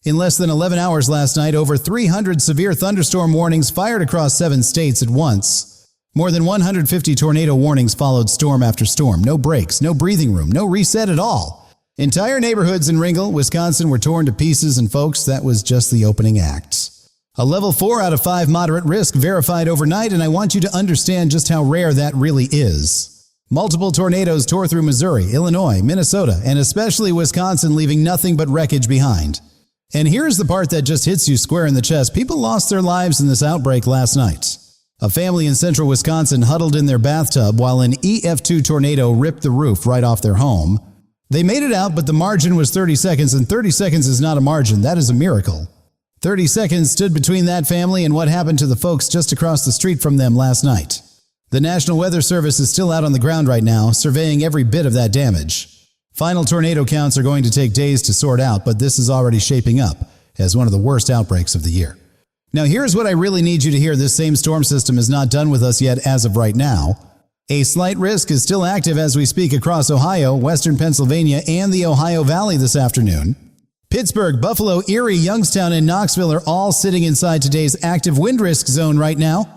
In less than 11 hours last night, over 300 severe thunderstorm warnings fired across 7 states at once. More than 150 tornado warnings followed storm after storm. No breaks, no breathing room, no reset at all. Entire neighborhoods in Ringgold, Wisconsin were torn to pieces, and folks, that was just the opening act. A level 4 out of 5 moderate risk verified overnight, and I want you to understand just how rare that really is. Multiple tornadoes tore through Missouri, Illinois, Minnesota, and especially Wisconsin, leaving nothing but wreckage behind. And here's the part that just hits you square in the chest. People lost their lives in this outbreak last night. A family in central Wisconsin huddled in their bathtub while an EF2 tornado ripped the roof right off their home. They made it out, but the margin was 30 seconds, and 30 seconds is not a margin. That is a miracle. 30 seconds stood between that family and what happened to the folks just across the street from them last night. The National Weather Service is still out on the ground right now, surveying every bit of that damage. Final tornado counts are going to take days to sort out, but this is already shaping up as one of the worst outbreaks of the year. Now here's what I really need you to hear. This same storm system is not done with us yet as of right now. A slight risk is still active as we speak across Ohio, western Pennsylvania, and the Ohio Valley this afternoon. Pittsburgh, Buffalo, Erie, Youngstown, and Knoxville are all sitting inside today's active wind risk zone right now.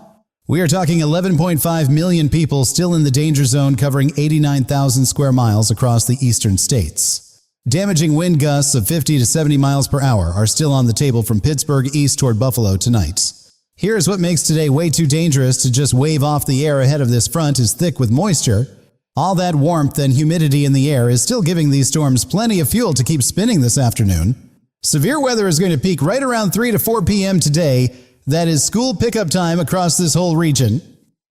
We are talking 11.5 million people still in the danger zone, covering 89,000 square miles across the eastern states. Damaging wind gusts of 50 to 70 miles per hour are still on the table from Pittsburgh east toward Buffalo tonight. Here's what makes today way too dangerous to just wave off the air ahead of this front is thick with moisture. All that warmth and humidity in the air is still giving these storms plenty of fuel to keep spinning this afternoon. Severe weather is going to peak right around 3 to 4 p.m. today. That is school pickup time across this whole region.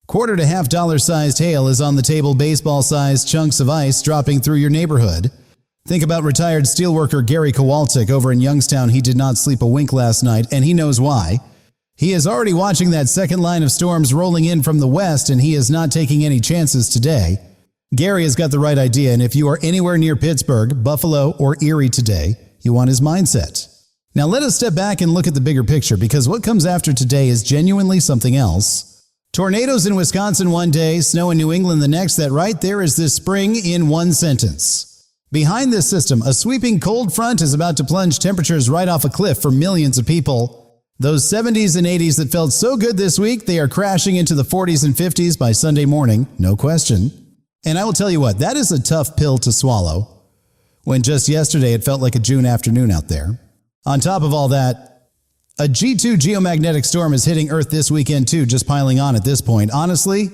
Quarter to $half-sized hail is on the table, baseball-sized chunks of ice dropping through your neighborhood. Think about retired steelworker Gary Kowalczyk over in Youngstown. He did not sleep a wink last night, and he knows why. He is already watching that second line of storms rolling in from the west, and he is not taking any chances today. Gary has got the right idea, and if you are anywhere near Pittsburgh, Buffalo, or Erie today, you want his mindset. Now let us step back and look at the bigger picture, because what comes after today is genuinely something else. Tornadoes in Wisconsin one day, snow in New England the next. That right there is this spring in one sentence. Behind this system, a sweeping cold front is about to plunge temperatures right off a cliff for millions of people. Those 70s and 80s that felt so good this week, they are crashing into the 40s and 50s by Sunday morning, no question. And I will tell you what, that is a tough pill to swallow, when just yesterday it felt like a June afternoon out there. On top of all that, a G2 geomagnetic storm is hitting Earth this weekend too, just piling on at this point. Honestly,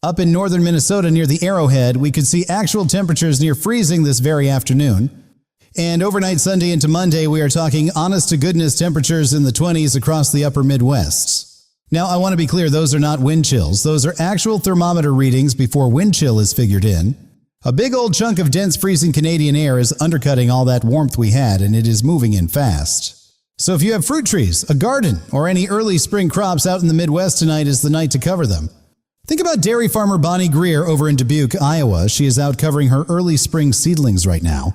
up in northern Minnesota near the Arrowhead, we could see actual temperatures near freezing this very afternoon. And overnight Sunday into Monday, we are talking honest-to-goodness temperatures in the 20s across the upper Midwest. Now, I want to be clear, those are not wind chills. Those are actual thermometer readings before wind chill is figured in. A big old chunk of dense freezing Canadian air is undercutting all that warmth we had, and it is moving in fast. So if you have fruit trees, a garden, or any early spring crops out in the Midwest, tonight is the night to cover them. Think about dairy farmer Bonnie Greer over in Dubuque, Iowa. She is out covering her early spring seedlings right now.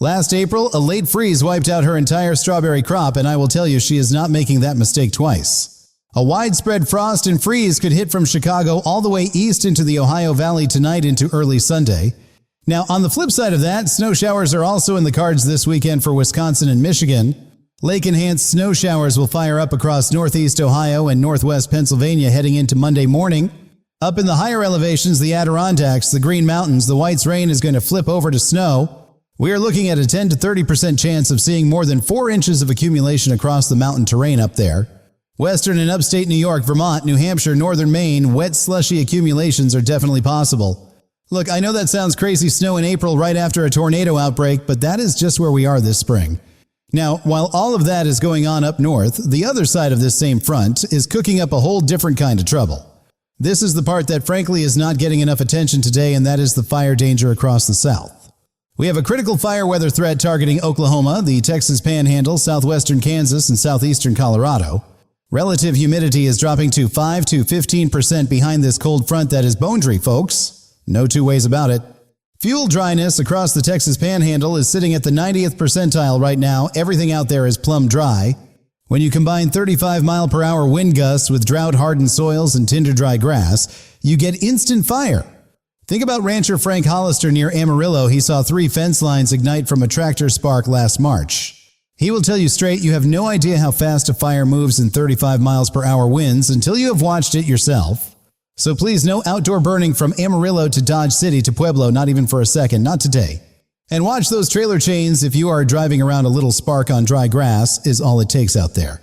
Last April, a late freeze wiped out her entire strawberry crop, and I will tell you, she is not making that mistake twice. A widespread frost and freeze could hit from Chicago all the way east into the Ohio Valley tonight into early Sunday. Now, on the flip side of that, snow showers are also in the cards this weekend for Wisconsin and Michigan. Lake-enhanced snow showers will fire up across northeast Ohio and northwest Pennsylvania heading into Monday morning. Up in the higher elevations, the Adirondacks, the Green Mountains, the White's rain is going to flip over to snow. We are looking at a 10 to 30% chance of seeing more than 4 inches of accumulation across the mountain terrain up there. Western and upstate New York, Vermont, New Hampshire, northern Maine, wet slushy accumulations are definitely possible. Look, I know that sounds crazy, snow in April right after a tornado outbreak, but that is just where we are this spring. Now, while all of that is going on up north, the other side of this same front is cooking up a whole different kind of trouble. This is the part that frankly is not getting enough attention today, and that is the fire danger across the south. We have a critical fire weather threat targeting Oklahoma, the Texas Panhandle, southwestern Kansas, and southeastern Colorado. Relative humidity is dropping to 5 to 15% behind this cold front that is Bondry, folks. No two ways about it. Fuel dryness across the Texas Panhandle is sitting at the 90th percentile right now. Everything out there is plumb dry. When you combine 35-mile-per-hour wind gusts with drought-hardened soils and tinder-dry grass, you get instant fire. Think about rancher Frank Hollister near Amarillo. He saw 3 fence lines ignite from a tractor spark last March. He will tell you straight you have no idea how fast a fire moves in 35 miles per hour winds until you have watched it yourself. So please, no outdoor burning from Amarillo to Dodge City to Pueblo, not even for a second, not today. And watch those trailer chains if you are driving around. A little spark on dry grass is all it takes out there.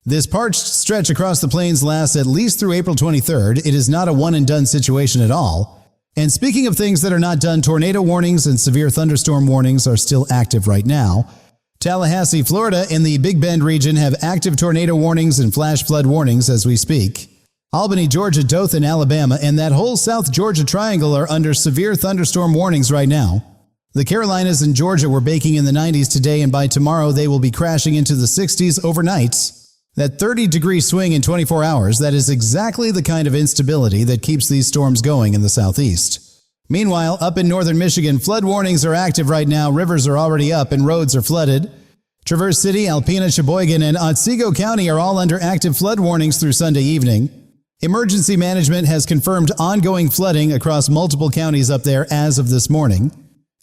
This parched stretch across the plains lasts at least through April 23rd. It is not a one-and-done situation at all. And speaking of things that are not done, tornado warnings and severe thunderstorm warnings are still active right now. Tallahassee, Florida, and the Big Bend region have active tornado warnings and flash flood warnings as we speak. Albany, Georgia, Dothan, Alabama, and that whole South Georgia triangle are under severe thunderstorm warnings right now. The Carolinas and Georgia were baking in the 90s today, and by tomorrow they will be crashing into the 60s overnight. That 30-degree swing in 24 hours, that is exactly the kind of instability that keeps these storms going in the southeast. Meanwhile, up in northern Michigan, flood warnings are active right now. Rivers are already up and roads are flooded. Traverse City, Alpena, Sheboygan, and Otsego County are all under active flood warnings through Sunday evening. Emergency management has confirmed ongoing flooding across multiple counties up there as of this morning.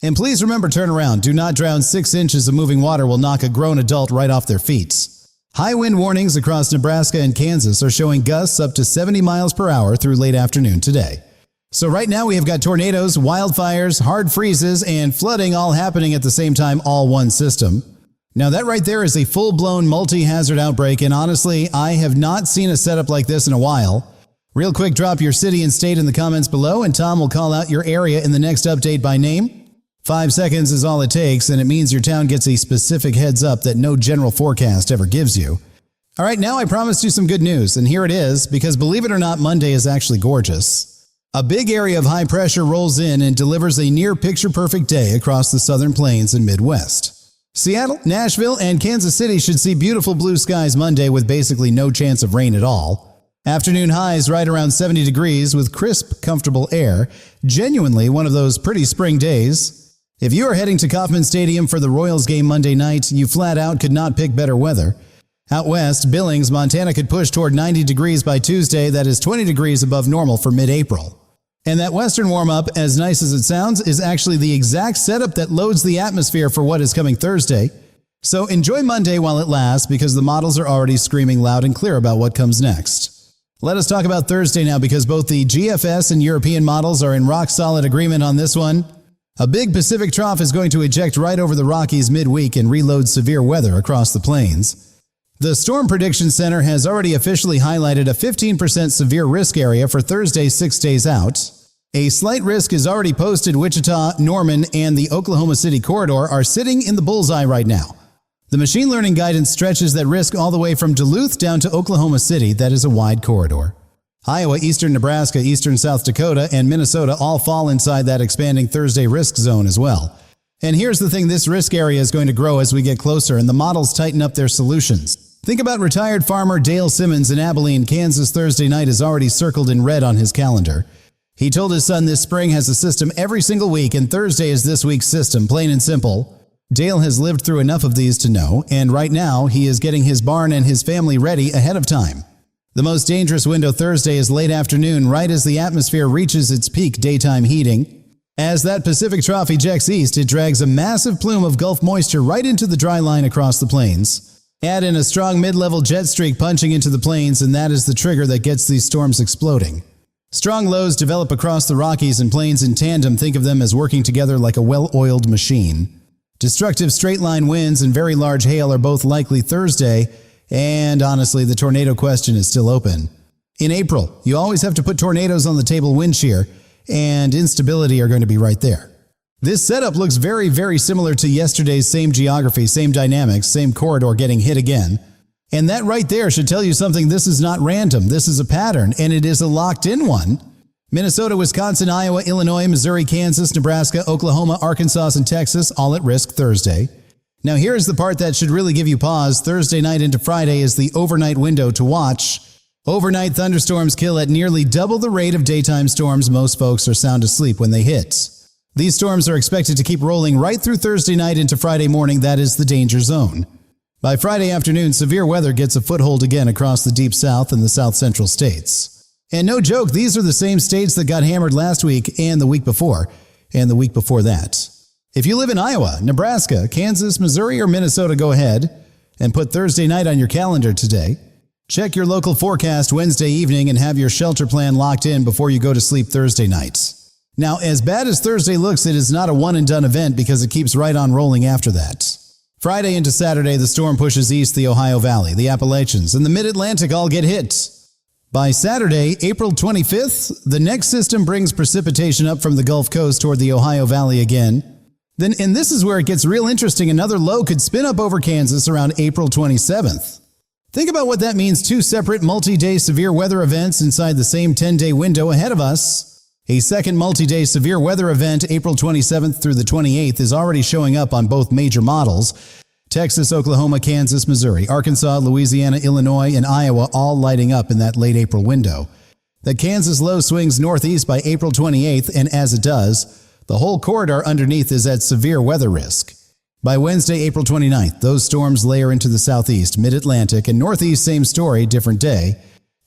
And please remember, turn around. Do not drown. 6 inches of moving water will knock a grown adult right off their feet. High wind warnings across Nebraska and Kansas are showing gusts up to 70 miles per hour through late afternoon today. So right now we have got tornadoes, wildfires, hard freezes, and flooding all happening at the same time, all one system. Now that right there is a full-blown multi-hazard outbreak, and honestly, I have not seen a setup like this in a while. Real quick, drop your city and state in the comments below, and Tom will call out your area in the next update by name. 5 seconds is all it takes, and it means your town gets a specific heads up that no general forecast ever gives you. All right, now I promised you some good news, and here it is, because believe it or not, Monday is actually gorgeous. A big area of high pressure rolls in and delivers a near picture-perfect day across the southern plains and Midwest. Seattle, Nashville, and Kansas City should see beautiful blue skies Monday with basically no chance of rain at all. Afternoon highs right around 70 degrees with crisp, comfortable air. Genuinely one of those pretty spring days. If you are heading to Kauffman Stadium for the Royals game Monday night, you flat out could not pick better weather. Out west, Billings, Montana could push toward 90 degrees by Tuesday. That is 20 degrees above normal for mid-April. And that western warm-up, as nice as it sounds, is actually the exact setup that loads the atmosphere for what is coming Thursday. So enjoy Monday while it lasts, because the models are already screaming loud and clear about what comes next. Let us talk about Thursday now, because both the GFS and European models are in rock-solid agreement on this one. A big Pacific trough is going to eject right over the Rockies midweek and reload severe weather across the plains. The Storm Prediction Center has already officially highlighted a 15% severe risk area for Thursday 6 days out. A slight risk is already posted. Wichita, Norman, and the Oklahoma City corridor are sitting in the bullseye right now. The machine learning guidance stretches that risk all the way from Duluth down to Oklahoma City. That is a wide corridor. Iowa, eastern Nebraska, eastern South Dakota, and Minnesota all fall inside that expanding Thursday risk zone as well. And here's the thing, this risk area is going to grow as we get closer and the models tighten up their solutions. Think about retired farmer Dale Simmons in Abilene, Kansas. Thursday night is already circled in red on his calendar. He told his son this spring has a system every single week, and Thursday is this week's system, plain and simple. Dale has lived through enough of these to know, and right now he is getting his barn and his family ready ahead of time. The most dangerous window Thursday is late afternoon, right as the atmosphere reaches its peak daytime heating. As that Pacific trough ejects east, it drags a massive plume of Gulf moisture right into the dry line across the plains. Add in a strong mid-level jet streak punching into the plains, and that is the trigger that gets these storms exploding. Strong lows develop across the Rockies and plains in tandem. Think of them as working together like a well-oiled machine. Destructive straight-line winds and very large hail are both likely Thursday, and honestly, the tornado question is still open. In April, you always have to put tornadoes on the table. Wind shear and instability are going to be right there. This setup looks very, very similar to yesterday's same geography, same dynamics, same corridor getting hit again. And that right there should tell you something. This is not random. This is a pattern, and it is a locked-in one. Minnesota, Wisconsin, Iowa, Illinois, Missouri, Kansas, Nebraska, Oklahoma, Arkansas, and Texas all at risk Thursday. Now here's the part that should really give you pause. Thursday night into Friday is the overnight window to watch. Overnight thunderstorms kill at nearly double the rate of daytime storms. Most folks are sound asleep when they hit. These storms are expected to keep rolling right through Thursday night into Friday morning. That is the danger zone. By Friday afternoon, severe weather gets a foothold again across the deep south and the south central states. And no joke, these are the same states that got hammered last week and the week before that. If you live in Iowa, Nebraska, Kansas, Missouri, or Minnesota, go ahead and put Thursday night on your calendar today. Check your local forecast Wednesday evening and have your shelter plan locked in before you go to sleep Thursday night. Now, as bad as Thursday looks, it is not a one-and-done event because it keeps right on rolling after that. Friday into Saturday, the storm pushes east the Ohio Valley, the Appalachians, and the Mid-Atlantic all get hit. By Saturday, April 25th, the next system brings precipitation up from the Gulf Coast toward the Ohio Valley again. Then, and this is where it gets real interesting, another low could spin up over Kansas around April 27th. Think about what that means, 2 separate multi-day severe weather events inside the same 10-day window ahead of us. A second multi-day severe weather event, April 27th through the 28th, is already showing up on both major models. Texas, Oklahoma, Kansas, Missouri, Arkansas, Louisiana, Illinois, and Iowa all lighting up in that late April window. The Kansas low swings northeast by April 28th, and as it does, the whole corridor underneath is at severe weather risk. By Wednesday, April 29th, those storms layer into the southeast, mid-Atlantic, and northeast, same story, different day.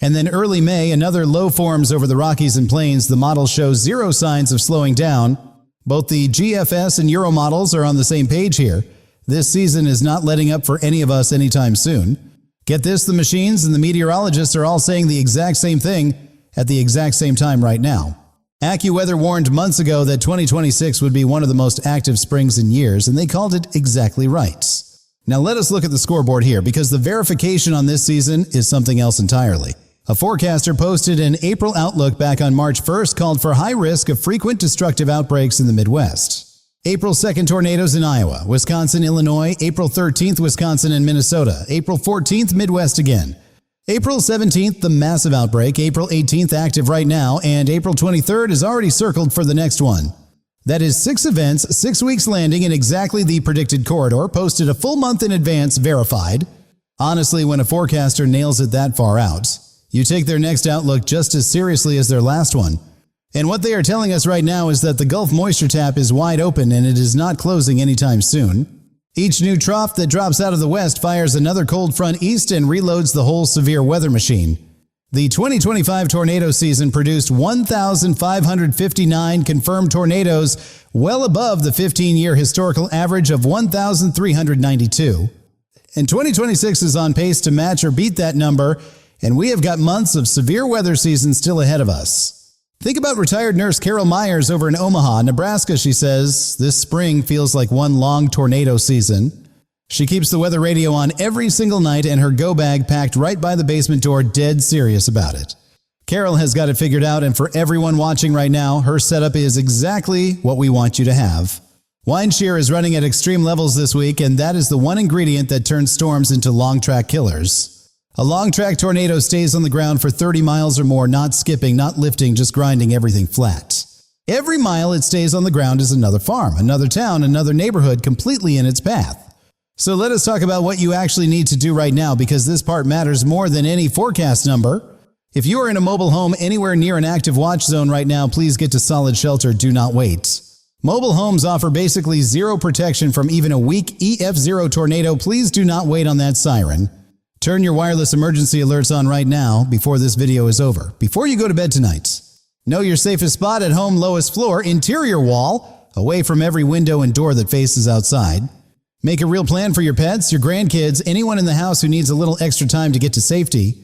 And then early May, another low forms over the Rockies and Plains. The model shows 0 signs of slowing down. Both the GFS and Euro models are on the same page here. This season is not letting up for any of us anytime soon. Get this, the machines and the meteorologists are all saying the exact same thing at the exact same time right now. AccuWeather warned months ago that 2026 would be one of the most active springs in years, and they called it exactly right. Now let us look at the scoreboard here, because the verification on this season is something else entirely. A forecaster posted an April outlook back on March 1st called for high risk of frequent destructive outbreaks in the Midwest. April 2nd, tornadoes in Iowa, Wisconsin, Illinois. April 13th, Wisconsin and Minnesota. April 14th, Midwest again. April 17th, the massive outbreak. April 18th, active right now. And April 23rd is already circled for the next one. That is 6 events, 6 weeks landing in exactly the predicted corridor, posted a full month in advance, verified. Honestly, when a forecaster nails it that far out, you take their next outlook just as seriously as their last one. And what they are telling us right now is that the Gulf moisture tap is wide open and it is not closing anytime soon. Each new trough that drops out of the west fires another cold front east and reloads the whole severe weather machine. The 2025 tornado season produced 1,559 confirmed tornadoes, well above the 15-year historical average of 1,392. And 2026 is on pace to match or beat that number, and we have got months of severe weather season still ahead of us. Think about retired nurse Carol Myers over in Omaha, Nebraska. She says, this spring feels like one long tornado season. She keeps the weather radio on every single night and her go bag packed right by the basement door, dead serious about it. Carol has got it figured out, and for everyone watching right now, her setup is exactly what we want you to have. Wind shear is running at extreme levels this week, and that is the one ingredient that turns storms into long-track killers. A long-track tornado stays on the ground for 30 miles or more, not skipping, not lifting, just grinding everything flat. Every mile it stays on the ground is another farm, another town, another neighborhood completely in its path. So let us talk about what you actually need to do right now, because this part matters more than any forecast number. If you are in a mobile home anywhere near an active watch zone right now, please get to solid shelter. Do not wait. Mobile homes offer basically zero protection from even a weak EF0 tornado. Please do not wait on that siren. Turn your wireless emergency alerts on right now before this video is over, before you go to bed tonight. Know your safest spot at home, lowest floor, interior wall, away from every window and door that faces outside. Make a real plan for your pets, your grandkids, anyone in the house who needs a little extra time to get to safety.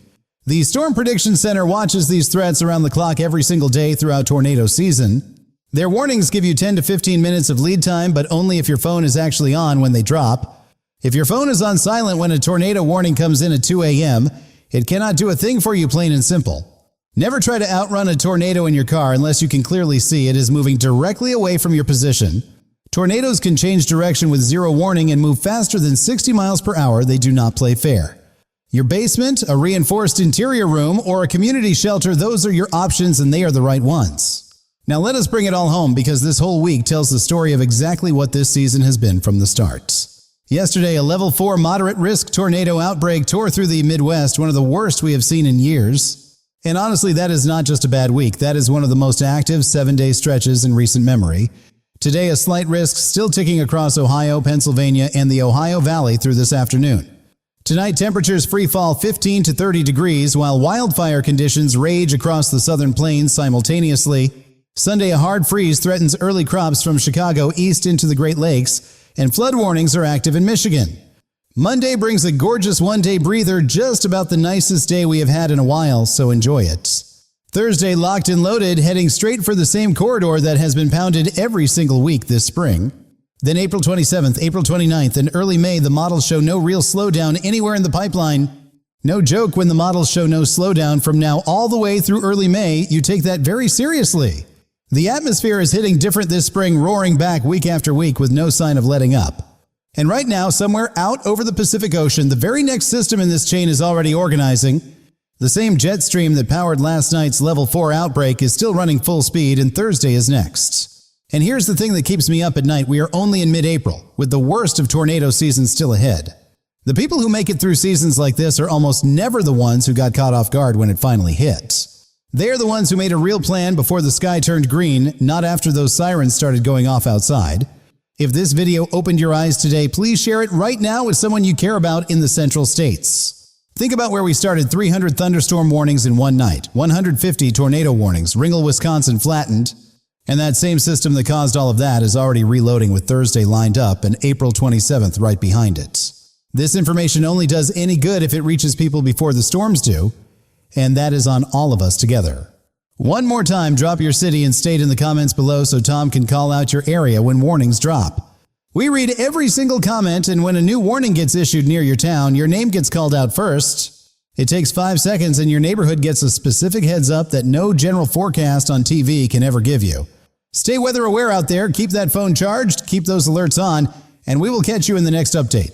The Storm Prediction Center watches these threats around the clock every single day throughout tornado season. Their warnings give you 10 to 15 minutes of lead time, but only if your phone is actually on when they drop. If your phone is on silent when a tornado warning comes in at 2 a.m., it cannot do a thing for you, plain and simple. Never try to outrun a tornado in your car unless you can clearly see it is moving directly away from your position. Tornadoes can change direction with zero warning and move faster than 60 miles per hour. They do not play fair. Your basement, a reinforced interior room, or a community shelter, those are your options and they are the right ones. Now let us bring it all home, because this whole week tells the story of exactly what this season has been from the start. Yesterday, a level 4 moderate risk tornado outbreak tore through the Midwest, one of the worst we have seen in years. And honestly, that is not just a bad week. That is one of the most active 7-day stretches in recent memory. Today, a slight risk still ticking across Ohio, Pennsylvania, and the Ohio Valley through this afternoon. Tonight, temperatures free fall 15 to 30 degrees, while wildfire conditions rage across the southern plains simultaneously. Sunday, a hard freeze threatens early crops from Chicago east into the Great Lakes, and flood warnings are active in Michigan. Monday brings a gorgeous one-day breather, just about the nicest day we have had in a while, so enjoy it. Thursday, locked and loaded, heading straight for the same corridor that has been pounded every single week this spring. Then April 27th, April 29th, and early May, the models show no real slowdown anywhere in the pipeline. No joke when the models show no slowdown from now all the way through early May, you take that very seriously. The atmosphere is hitting different this spring, roaring back week after week with no sign of letting up. And right now, somewhere out over the Pacific Ocean, the very next system in this chain is already organizing. The same jet stream that powered last night's level 4 outbreak is still running full speed, and Thursday is next. And here's the thing that keeps me up at night. We are only in mid-April, with the worst of tornado season still ahead. The people who make it through seasons like this are almost never the ones who got caught off guard when it finally hit. They're the ones who made a real plan before the sky turned green, not after those sirens started going off outside. If this video opened your eyes today, please share it right now with someone you care about in the central states. Think about where we started: 300 thunderstorm warnings in one night, 150 tornado warnings, Ringgold, Wisconsin flattened, and that same system that caused all of that is already reloading with Thursday lined up and April 27th right behind it. This information only does any good if it reaches people before the storms do, and that is on all of us together. One more time, drop your city and state in the comments below so Tom can call out your area when warnings drop. We read every single comment, and when a new warning gets issued near your town, your name gets called out first. It takes 5 seconds and your neighborhood gets a specific heads up that no general forecast on TV can ever give you. Stay weather aware out there, keep that phone charged, keep those alerts on, and we will catch you in the next update.